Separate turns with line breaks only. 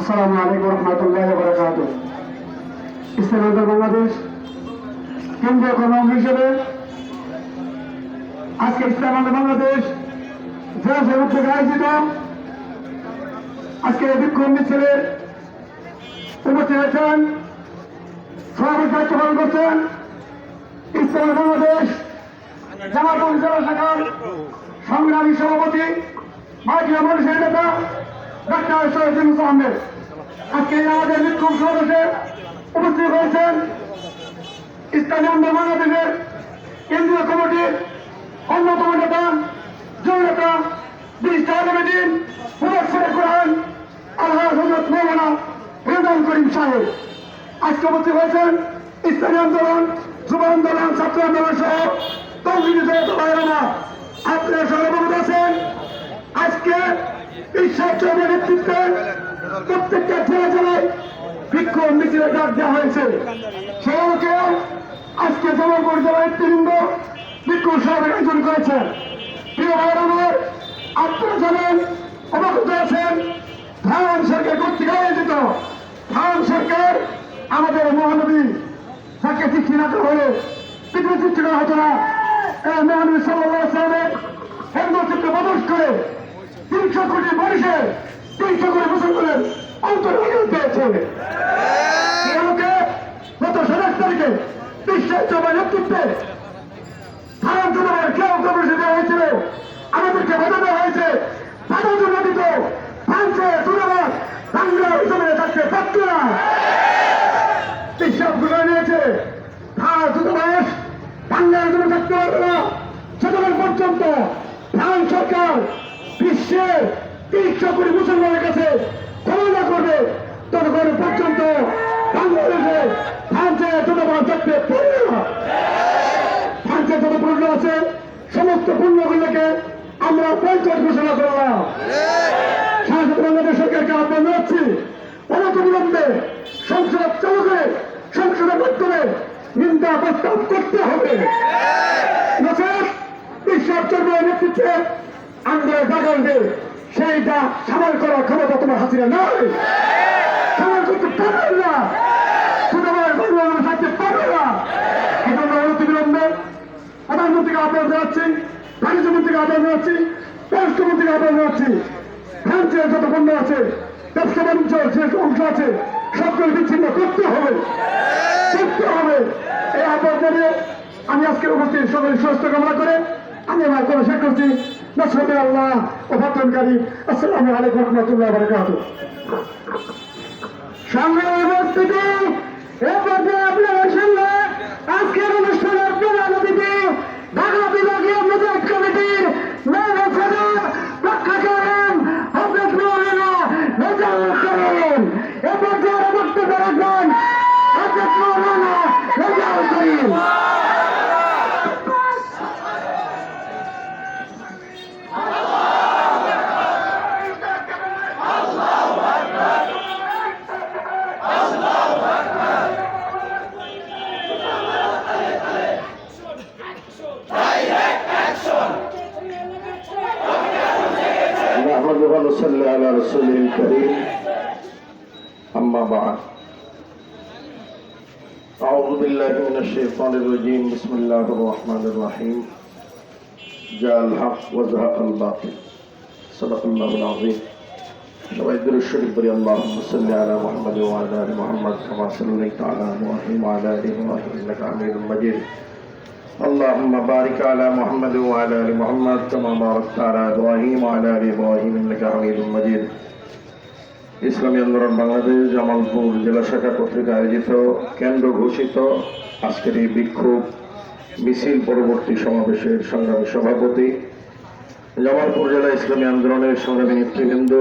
আসসালামু আলাইকুম রহমতুল্লাহি ওয়া বারাকাতুহু। ইসলামী আন্দোলন বাংলাদেশ কেন্দ্রীয় কর্মসূচি হিসেবে আজকে ইসলামী আন্দোলন বাংলাদেশ জেলা সমিতি থেকে আয়োজিত আজকে বিক্ষোভ মিছিলে উপস্থিত হয়েছেন, সভাপতির দায়িত্ব পালন করছেন ইসলামী বাংলাদেশ জামাত জেলা শাখার সংগ্রামী সভাপতি মাইকিয়া মানুষের নেতা ডাক্তার সৈয়দ ইউনূস আহমেদ। আজকে আমাদের বিক্ষোভ সমাবেশে উপস্থিত হয়েছেন ইসলামী আন্দোলন বাংলাদেশের কেন্দ্রীয় কমিটির অন্যতম নেতা জননেতা বিশিষ্ট আলমদিন মুফাসসিরে কুরআন আলহাজ হযরত মাওলানা রেজাউল করিম সাহেব। আজকে উপস্থিত হয়েছেন ইসলামী আন্দোলন, যুব আন্দোলন, ছাত্র আন্দোলন সহ তৌহিদি জনতা ভাইয়েরা। আপনারা সবাই অবগত আছেন, আজকে ঈশ্বর চৌধুরীর নেতৃত্বে প্রত্যেকটা জেলা জেলায় বিক্ষোভ মিছিলের ডাক দেওয়া হয়েছে। সেগুলোকে আজকে জামালপুর জেলা নেতৃবৃন্দ বিক্ষোভ সভার আয়োজন করেছে। প্রিয় ভাইয়ের আমার, আপনারা জানেন, অবগত আছেন, ধান সরকার কর্তৃক আয়োজিত ধান সরকার আমাদের মহানবী তাকে সৃষ্টি না হলে পৃথিবী সৃষ্টি করা হতো না। এই মহানবী সাল্লাল্লাহু আলাইহি ওয়াসাল্লামের হেমদচিত্র প্রদর্শ করে 300 কোটি মানুষের 300 কোটি মুসলমানের অন্তর্ভুক্ত পেয়েছে। গত 27 তারিখে বিশ্বের সভার নেতৃত্বে ভারত জনগণের কেউ কর্মসূচি দেওয়া হয়েছিল, আমাদেরকে বাধা দেওয়া হয়েছে। বাধা জন্য দিত ফ্রান্সে জনগণ বাংলা হিসেবে থাকতে পারত না। বিশ্বাস গুলো নিয়েছে ভারত দূতাবাস বাংলার জন্য থাকতে পারবে না। যতক্ষণ পর্যন্ত ফ্রান্স সরকার বিশ্বের 300 কোটি মুসলমানের কাছে ক্ষমতা করবে, ততক্ষণ পর্যন্ত বাংলাদেশে ফ্রান্সের জনগণ থাকতে পারবে না। ফ্রান্সের যত পণ্য আছে সমস্ত পণ্যগুলোকে আমরা বয়কট ঘোষণা করলাম। স্বাধীন বাংলাদেশ সরকারকে আহ্বান জানাচ্ছি, অনতিবিলম্বে সংসদ চালু করে সংসদের মাধ্যমে নিন্দা প্রস্তাব করতে হবে। ঈশ্বর চন্দ্রের নেতৃত্বে আন্দোলন বাগানকে সেইটা সামাল করার ক্ষমতা তোমার হাসিনা নয়, সামাল করতে পারবে না, তোমার বাংলাদেশ থাকতে পারবে না। এজন্য অনতিবিলম্বে প্রধানমন্ত্রীকে আহ্বান জানাচ্ছি, বাণিজ্য মন্ত্রীকে আহ্বান জানাচ্ছি, পররাষ্ট্রমন্ত্রীকে আহ্বান জানাচ্ছি, ফ্রান্সের যত পণ্য আছে, ব্যবসা বাণিজ্য যে অংশ আছে সবগুলো বিচ্ছিন্ন করতে হবে, করতে হবে। এই আহ্বান জানিয়ে আমি আজকের উপস্থিত সকলের সুস্বাস্থ্য কামনা করে আমি আমার কোনো শেষ করছি। নসরতে আল্লাহ ও ফাতনকারী। আসসালামু আলাইকুম রহমতুল্লাহ বারাকাতুহু। সংগ্রামী উপস্থিতি, এ পর্যায়ে আপনাদের সঙ্গে আজকের অনুষ্ঠানের প্রধান অতিথি ঢাকা বিভাগীয় মুজাহিদ কমিটির নায়েবে সদর পক্ষাচারণ হযরত মাওলানা রেজাউল করিম। এ পর্যায়ে বক্তব্য রাখবেন হযরত মাওলানা রেজাউল করিম।
صلى على رسوله الكريم أما بعد أعوذ بالله من الشيطان الرجيم بسم الله الرحمن الرحيم جاء الحق وزهق الباطل صدق الله العظيم সবাই দুরূদ শরীফ পড়ি আল্লাহুম্মা সাল্লি আলা মুহাম্মাদ ওয়া আলা আলি মুহাম্মাদ কামা সাল্লাইতা আলা ইব্রাহিম ওয়া আলা আলি ইব্রাহিম ইন্নাকা হামিদুম মাজিদ اللهم بارك على محمد وعلى ال محمد كما باركت على ابراهيم وعلى ال ابراهيم انك حميد مجيد। ইসলামী আন্দোলন বাংলাদেশ জামালপুর জেলা শাখা কর্তৃক আয়োজিত কেন্দ্র ঘোষিত আজকের এই বিক্ষোভ মিছিল পরবর্তী সমাবেশের সংগ্রামী সভাপতি, জামালপুর জেলা ইসলামী আন্দোলনের সংগ্রামী নেতৃবৃন্দ,